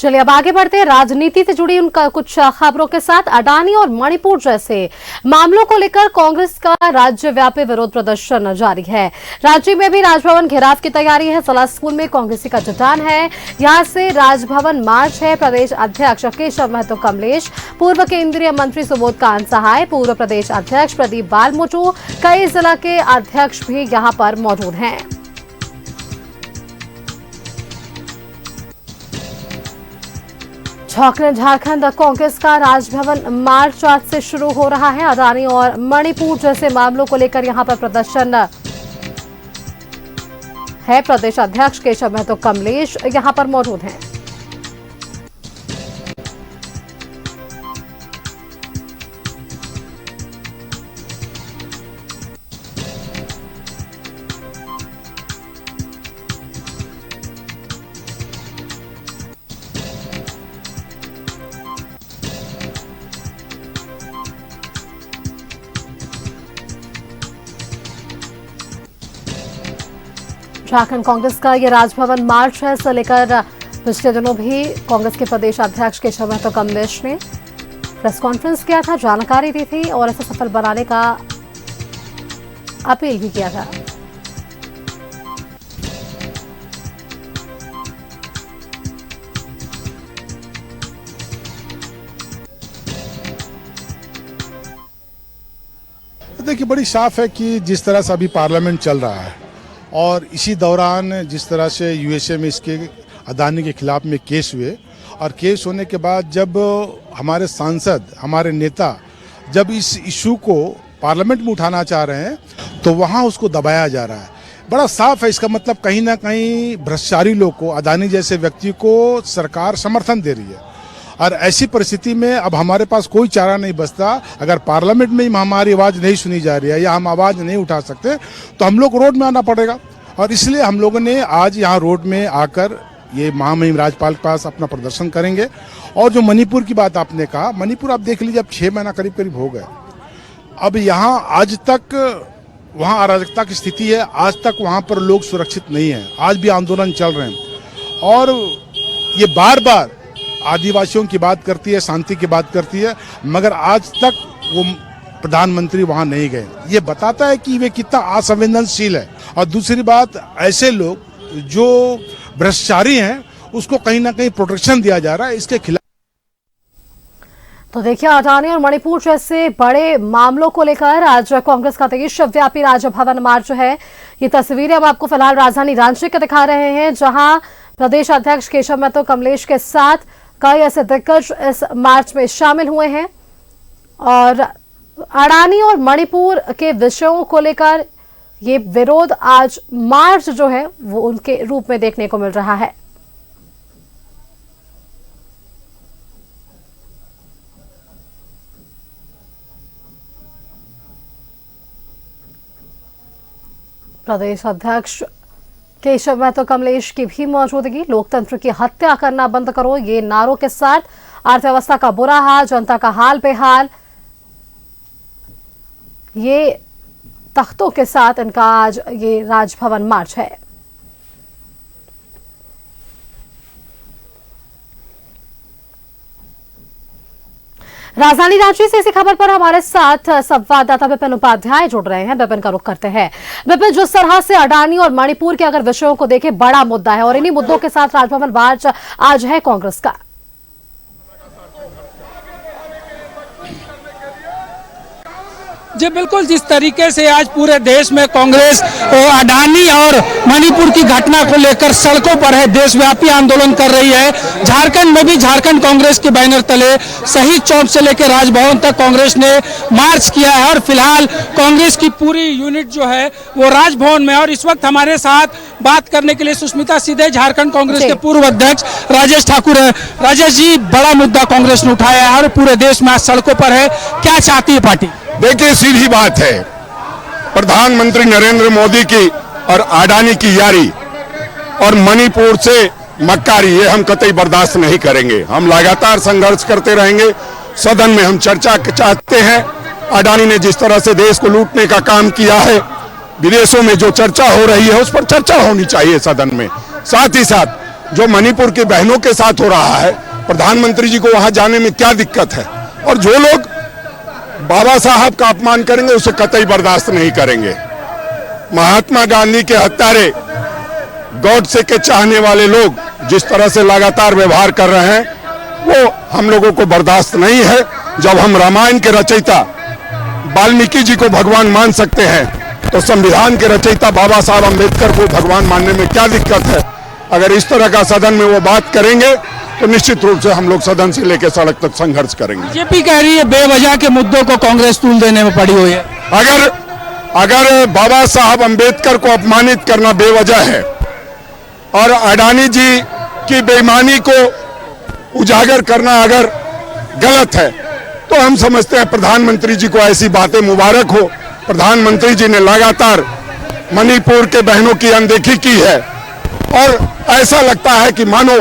चलिए अब आगे बढ़ते हैं राजनीति से जुड़ी उनका कुछ खबरों के साथ। अडानी और मणिपुर जैसे मामलों को लेकर कांग्रेस का राज्यव्यापी विरोध प्रदर्शन जारी है। राज्य में भी राजभवन घेराव की तैयारी है। सलास्कूल में कांग्रेसी का जुटान है। यहां से राजभवन मार्च है। प्रदेश अध्यक्ष केशव महतो कमलेश, पूर्व केंद्रीय मंत्री सुबोध कांत सहाय, पूर्व प्रदेश अध्यक्ष प्रदीप बालमोटू, कई जिला के अध्यक्ष भी यहां पर मौजूद हैं। झारखंड कांग्रेस का राजभवन मार्च आज से शुरू हो रहा है। अडानी और मणिपुर जैसे मामलों को लेकर यहां पर प्रदर्शन है। प्रदेश अध्यक्ष केशव महतो कमलेश यहां पर मौजूद हैं। झारखंड कांग्रेस का ये राजभवन मार्च है। इसे लेकर पिछले दिनों भी कांग्रेस के प्रदेश अध्यक्ष केशव महतो कमलेश ने प्रेस कॉन्फ्रेंस किया था, जानकारी दी थी और इसे सफल बनाने का अपील भी किया था। देखिए, बड़ी साफ है कि जिस तरह से अभी पार्लियामेंट चल रहा है और इसी दौरान जिस तरह से यूएसए में इसके अडानी के खिलाफ में केस हुए और केस होने के बाद जब हमारे सांसद, हमारे नेता जब इस इशू को पार्लियामेंट में उठाना चाह रहे हैं तो वहां उसको दबाया जा रहा है। बड़ा साफ है, इसका मतलब कहीं ना कहीं भ्रष्टाचारी लोग को, अडानी जैसे व्यक्ति को सरकार समर्थन दे रही है। और ऐसी परिस्थिति में अब हमारे पास कोई चारा नहीं बचता। अगर पार्लियामेंट में हमारी आवाज़ नहीं सुनी जा रही है या हम आवाज़ नहीं उठा सकते तो हम लोग रोड में आना पड़ेगा। और इसलिए हम लोगों ने आज यहाँ रोड में आकर ये महामहिम राज्यपाल के पास अपना प्रदर्शन करेंगे। और जो मणिपुर की बात आपने कहा, मणिपुर आप देख लीजिए, अब 6 महीना करीब करीब हो गए। अब यहाँ आज तक वहाँ अराजकता की स्थिति है। आज तक वहाँ पर लोग सुरक्षित नहीं है। आज भी आंदोलन चल रहे हैं और ये बार बार आदिवासियों की बात करती है, शांति की बात करती है, मगर आज तक वो प्रधानमंत्री वहां नहीं गए। ये बताता है कि वे कितना असंवेदनशील है। और दूसरी बात, ऐसे लोग जो भ्रष्टाचारी हैं उसको कहीं ना कहीं प्रोटेक्शन दिया जा रहा है। इसके खिलाफ तो देखिए, अडानी और मणिपुर जैसे बड़े मामलों को लेकर आज कांग्रेस का देशव्यापी राजभवन मार्च है। ये तस्वीरें हम आपको फिलहाल राजधानी रांची के दिखा रहे हैं, जहां प्रदेश अध्यक्ष केशव महतो कमलेश के साथ कई ऐसे दिग्गज इस मार्च में शामिल हुए हैं। और अडानी और मणिपुर के विषयों को लेकर ये विरोध आज मार्च जो है वो उनके रूप में देखने को मिल रहा है। प्रदेश अध्यक्ष केशव महतो कमलेश की भी मौजूदगी। लोकतंत्र की हत्या करना बंद करो, ये नारों के साथ अर्थव्यवस्था का बुरा हाल, जनता का हाल बेहाल, ये तख्तों के साथ इनका आज ये राजभवन मार्च है। राजधानी रांची से इसी खबर पर हमारे साथ संवाददाता विपिन उपाध्याय जुड़ रहे हैं। विपिन का रुख करते हैं। विपिन, जिस तरह से अडानी और मणिपुर के अगर विषयों को देखें, बड़ा मुद्दा है और इन्हीं मुद्दों के साथ राजभवन मार्च आज है कांग्रेस का। जी बिल्कुल, जिस तरीके से आज पूरे देश में कांग्रेस अडानी और मणिपुर की घटना को लेकर सड़कों पर है, देशव्यापी आंदोलन कर रही है। झारखंड में भी झारखंड कांग्रेस के बैनर तले शहीद चौक से लेकर राजभवन तक कांग्रेस ने मार्च किया है। और फिलहाल कांग्रेस की पूरी यूनिट जो है वो राजभवन में। और इस वक्त हमारे साथ बात करने के लिए सुष्मिता सीधे, झारखंड कांग्रेस के पूर्व अध्यक्ष राजेश ठाकुर है। राजेश जी, बड़ा मुद्दा कांग्रेस ने उठाया है और पूरे देश में आज सड़कों पर है, क्या चाहती है पार्टी? देखिए, सीधी बात है, प्रधानमंत्री नरेंद्र मोदी की और अडानी की यारी और मणिपुर से मक्कारी, ये हम कतई बर्दाश्त नहीं करेंगे। हम लगातार संघर्ष करते रहेंगे। सदन में हम चर्चा चाहते हैं। अडानी ने जिस तरह से देश को लूटने का काम किया है, विदेशों में जो चर्चा हो रही है उस पर चर्चा होनी चाहिए सदन में। साथ ही साथ जो मणिपुर की बहनों के साथ हो रहा है, प्रधानमंत्री जी को वहां जाने में क्या दिक्कत है? और जो लोग बाबा साहब का अपमान करेंगे उसे कतई बर्दाश्त नहीं करेंगे। महात्मा गांधी के हत्यारे, गॉडसे के चाहने वाले लोग जिस तरह से लगातार व्यवहार कर रहे हैं वो हम लोगों को बर्दाश्त नहीं है। जब हम रामायण के रचयिता वाल्मीकि जी को भगवान मान सकते हैं तो संविधान के रचयिता बाबा साहब अम्बेडकर को भगवान मानने में क्या दिक्कत है? अगर इस तरह का सदन में वो बात करेंगे तो निश्चित रूप से हम लोग सदन से लेकर सड़क तक संघर्ष करेंगे। बीजेपी कह रही है बेवजह के मुद्दों को कांग्रेस तूल देने में पड़ी हुई है। अगर बाबा साहब अम्बेडकर को अपमानित करना बेवजह है और अडानी जी की बेईमानी को उजागर करना अगर गलत है तो हम समझते हैं प्रधानमंत्री जी को ऐसी बातें मुबारक हो। प्रधानमंत्री जी ने लगातार मणिपुर के बहनों की अनदेखी की है और ऐसा लगता है कि मानो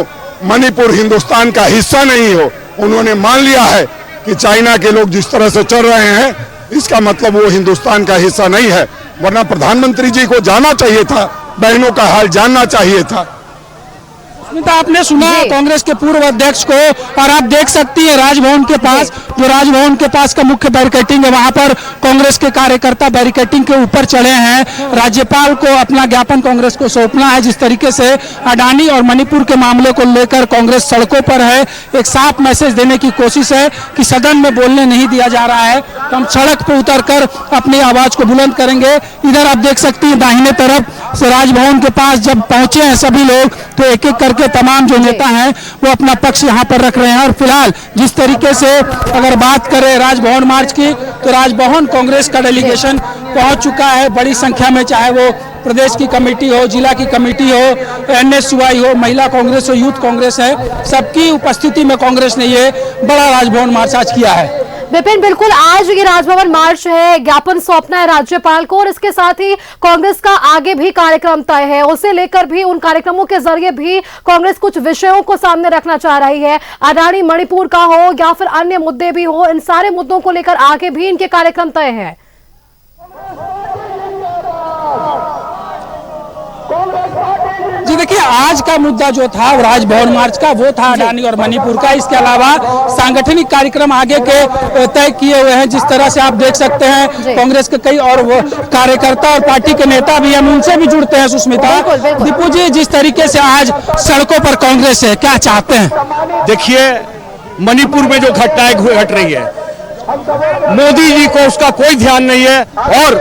मणिपुर हिंदुस्तान का हिस्सा नहीं हो। उन्होंने मान लिया है कि चाइना के लोग जिस तरह से चल रहे हैं इसका मतलब वो हिंदुस्तान का हिस्सा नहीं है, वरना प्रधानमंत्री जी को जाना चाहिए था, बहनों का हाल जानना चाहिए था। सुष्मिता, आपने सुना कांग्रेस के पूर्व अध्यक्ष को, और आप देख सकती हैं राजभवन के पास, जो राजभवन के पास का मुख्य बैरिकेडिंग है वहां पर कांग्रेस के कार्यकर्ता बैरिकेडिंग के ऊपर चढ़े हैं। राज्यपाल को अपना ज्ञापन कांग्रेस को सौंपना है। जिस तरीके से अडानी और मणिपुर के मामले को लेकर कांग्रेस सड़कों पर है, एक साफ मैसेज देने की कोशिश है कि सदन में बोलने नहीं दिया जा रहा है, तो हम सड़क पर उतरकर अपनी आवाज को बुलंद करेंगे। इधर आप देख सकती हैं दाहिने तरफ से राजभवन के पास जब पहुंचे हैं सभी लोग तो एक एक करके तमाम जो नेता हैं वो अपना पक्ष यहां पर रख रहे हैं। और फिलहाल जिस तरीके से अगर बात करें राजभवन मार्च की तो राजभवन कांग्रेस का डेलीगेशन पहुंच चुका है बड़ी संख्या में, चाहे वो प्रदेश की कमेटी हो, जिला की कमेटी हो, NSUI हो, महिला कांग्रेस हो, यूथ कांग्रेस है, सबकी उपस्थिति में कांग्रेस ने ये बड़ा राजभवन मार्च आज किया है। विपिन, बिल्कुल आज ये राजभवन मार्च है, ज्ञापन सौंपना है राज्यपाल को और इसके साथ ही कांग्रेस का आगे भी कार्यक्रम तय है। उसे लेकर भी, उन कार्यक्रमों के जरिए भी कांग्रेस कुछ विषयों को सामने रखना चाह रही है। अडानी मणिपुर का हो या फिर अन्य मुद्दे भी हो, इन सारे मुद्दों को लेकर आगे भी इनके कार्यक्रम तय है। जी देखिए, आज का मुद्दा जो था राजभवन मार्च का वो था अडानी और मणिपुर का। इसके अलावा सांगठनिक कार्यक्रम आगे के तय किए हुए हैं। जिस तरह से आप देख सकते हैं कांग्रेस के कई और कार्यकर्ता और पार्टी के नेता भी हम उनसे भी जुड़ते हैं। सुष्मिता, दीपू जी, जिस तरीके से आज सड़कों पर कांग्रेस है, क्या चाहते हैं? देखिए, मणिपुर में जो घटनाएं घट रही है, मोदी जी को उसका कोई ध्यान नहीं है और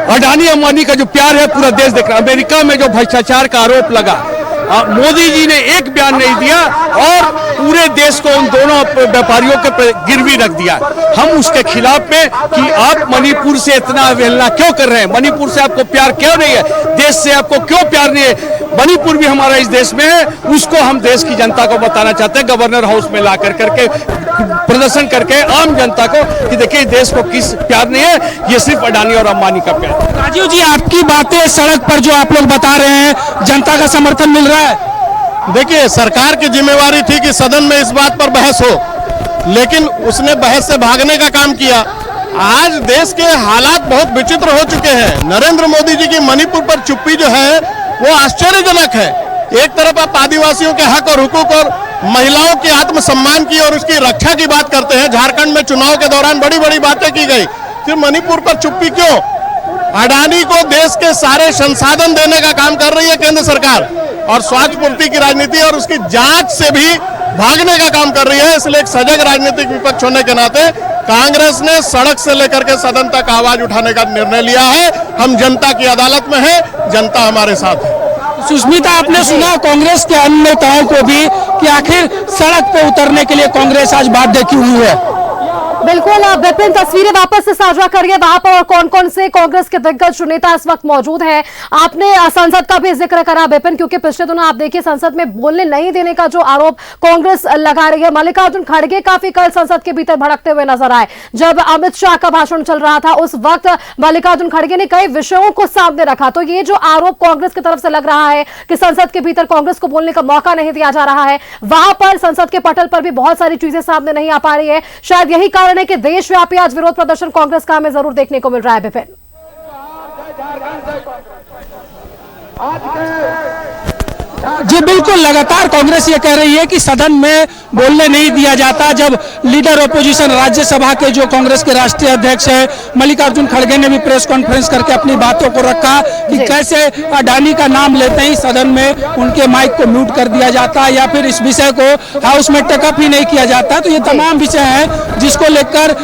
अडानी अंबानी का जो प्यार है पूरा देश देख रहा है। अमेरिका में जो भ्रष्टाचार का आरोप लगा, मोदी जी ने एक बयान नहीं दिया और पूरे देश को उन दोनों व्यापारियों के गिरवी रख दिया। हम उसके खिलाफ में कि आप मणिपुर से इतना अवहेलना क्यों कर रहे हैं, मणिपुर से आपको प्यार क्यों नहीं है, देश से आपको क्यों प्यार नहीं है। मणिपुर भी हमारा इस देश में है, उसको हम देश की जनता को बताना चाहते हैं, गवर्नर हाउस में ला करके प्रदर्शन करके आम जनता को कि देखिए देश को किस प्यार नहीं है, ये सिर्फ अडानी और अंबानी का प्यार। राजीव जी, आपकी बातें सड़क पर जो आप लोग बता रहे हैं, जनता का समर्थन मिल रहा है? देखिए, सरकार की जिम्मेवारी थी कि सदन में इस बात पर बहस हो, लेकिन उसने बहस से भागने का काम किया। आज देश के हालात बहुत विचित्र हो चुके हैं। नरेंद्र मोदी जी की मणिपुर पर चुप्पी जो है वो आश्चर्यजनक है। एक तरफ आप आदिवासियों के हक और हुकूक और महिलाओं के आत्मसम्मान की और उसकी रक्षा की बात करते हैं। झारखंड में चुनाव के दौरान बड़ी बड़ी बातें की गई, फिर मणिपुर पर चुप्पी क्यों? अडानी को देश के सारे संसाधन देने का काम कर रही है केंद्र सरकार और स्वार्थ पूर्ति की राजनीति और उसकी जांच से भी भागने का काम कर रही है। इसलिए एक सजग राजनीतिक विपक्ष होने के नाते कांग्रेस ने सड़क से लेकर के सदन तक आवाज उठाने का निर्णय लिया है। हम जनता की अदालत में है, जनता हमारे साथ है। सुष्मिता, आपने सुना कांग्रेस के अन्य नेताओं को भी कि आखिर सड़क पे उतरने के लिए कांग्रेस आज बाध्य क्यों हुई है? बिल्कुल, विपिन, तस्वीरें वापस से साझा करिए वहां पर और कौन कौन से कांग्रेस के दिग्गज नेता इस वक्त मौजूद हैं। आपने संसद का भी जिक्र करा विपिन, क्योंकि पिछले दिनों आप देखिए संसद में बोलने नहीं देने का जो आरोप कांग्रेस लगा रही है। मल्लिकार्जुन खड़गे काफी कल संसद के भीतर भड़कते हुए नजर आए। जब अमित शाह का भाषण चल रहा था उस वक्त मल्लिकार्जुन खड़गे ने कई विषयों को सामने रखा। तो ये जो आरोप कांग्रेस की तरफ से लग रहा है कि संसद के भीतर कांग्रेस को बोलने का मौका नहीं दिया जा रहा है, वहां पर संसद के पटल पर भी बहुत सारी चीजें सामने नहीं आ पा रही है। शायद यही कारण है कि देशव्यापी आज विरोध प्रदर्शन कांग्रेस का हमें जरूर देखने को मिल रहा है। विपिन, जी बिल्कुल, लगातार कांग्रेस ये कह रही है कि सदन में बोलने नहीं दिया जाता। जब लीडर ओपोजिशन राज्यसभा के जो कांग्रेस के राष्ट्रीय अध्यक्ष है मल्लिकार्जुन खड़गे ने भी प्रेस कॉन्फ्रेंस करके अपनी बातों को रखा कि कैसे अडानी का नाम लेते ही सदन में उनके माइक को म्यूट कर दिया जाता या फिर इस विषय को हाउस में टेकअप ही नहीं किया जाता। तो ये तमाम विषय हैं जिसको लेकर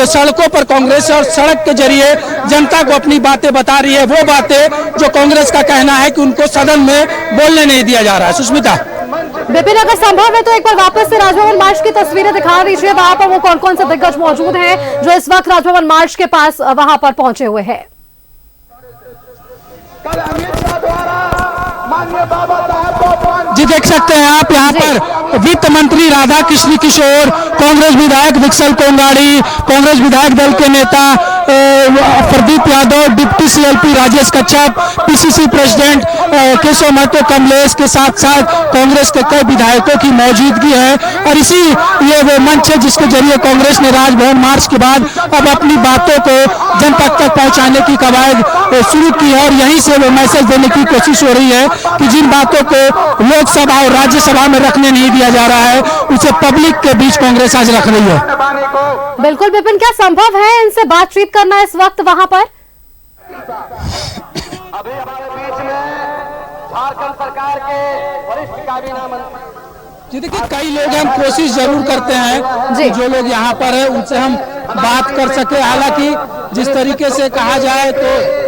सड़कों पर कांग्रेस और सड़क के जरिए जनता को अपनी बातें बता रही है, वो बातें जो कांग्रेस का कहना है कि उनको सदन में बोलने नहीं दिया जा रहा है। सुष्मिता, विपिन, अगर संभव है तो एक बार वापस से राजभवन मार्च की तस्वीरें दिखा दीजिए। वहां पर वो कौन कौन से दिग्गज मौजूद हैं जो इस वक्त राजभवन मार्च के पास वहां पर पहुंचे हुए हैं। जी देख सकते हैं आप यहाँ पर वित्त मंत्री राधा कृष्ण किशोर, कांग्रेस विधायक विक्सल कोंगाड़ी, कांग्रेस विधायक दल के नेता Pradeep Yadav, deputy CLP Rajesh Kachhap, PCC president Keshav Mahato Kamlesh के साथ साथ कांग्रेस के कई विधायकों की मौजूदगी है। और इसी ये वो मंच है जिसके जरिए कांग्रेस ने राजभवन मार्च के बाद अब अपनी बातों को जनता तक पहुंचाने की कवायद शुरू की है और यहीं से वो मैसेज देने की कोशिश हो रही है कि जिन बातों को लोकसभा और राज्यसभा में रखने नहीं दिया जा रहा है उसे पब्लिक के बीच कांग्रेस आज रख रही है। बिल्कुल विपिन, क्या संभव है इनसे बातचीत करना इस वक्त वहां पर? अभी हमारे बीच में झारखंड सरकार के वरिष्ठ काबीना मंत्री जी देखिए, कई लोग हम कोशिश जरूर करते हैं कि जो लोग यहाँ पर है उनसे हम बात कर सके। हालांकि जिस तरीके से कहा जाए तो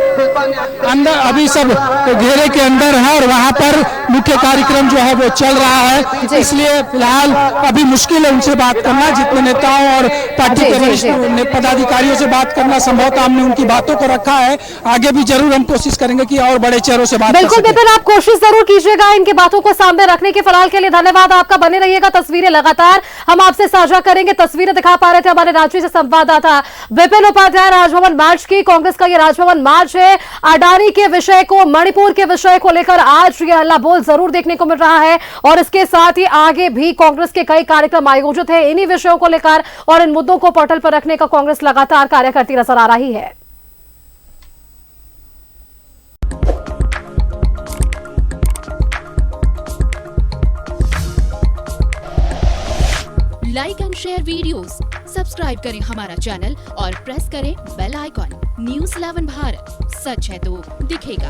अंदर अभी सब घेरे के अंदर है और वहाँ पर मुख्य कार्यक्रम जो है वो चल रहा है, इसलिए फिलहाल अभी मुश्किल है उनसे बात करना। जितने नेताओं और पार्टी के वरिष्ठ पदाधिकारियों से बात करना संभवतः हमने उनकी बातों को रखा है। आगे भी जरूर हम कोशिश करेंगे कि और बड़े चेहरों से बात। बिल्कुल विपिन, आप कोशिश जरूर कीजिएगा इनकी बातों को सामने रखने की। फिलहाल के लिए धन्यवाद आपका, बने रहिएगा। तस्वीरें लगातार हम आपसे साझा करेंगे। तस्वीरें दिखा पा रहे थे हमारे रांची से संवाददाता विपिन उपाध्याय। राजभवन मार्च की कांग्रेस का ये राजभवन मार्च है। अडानी के विषय को, मणिपुर के विषय को लेकर आज ये हल्ला बोल जरूर देखने को मिल रहा है और इसके साथ ही आगे भी कांग्रेस के कई कार्यक्रम आयोजित है इन्हीं विषयों को लेकर और इन मुद्दों को पटल पर रखने का कांग्रेस लगातार कार्य करती नजर आ रही है। Like and share videos, subscribe करें हमारा चैनल और प्रेस करें बेल आइकॉन। न्यूज़ 11 भारत, सच है तो दिखेगा।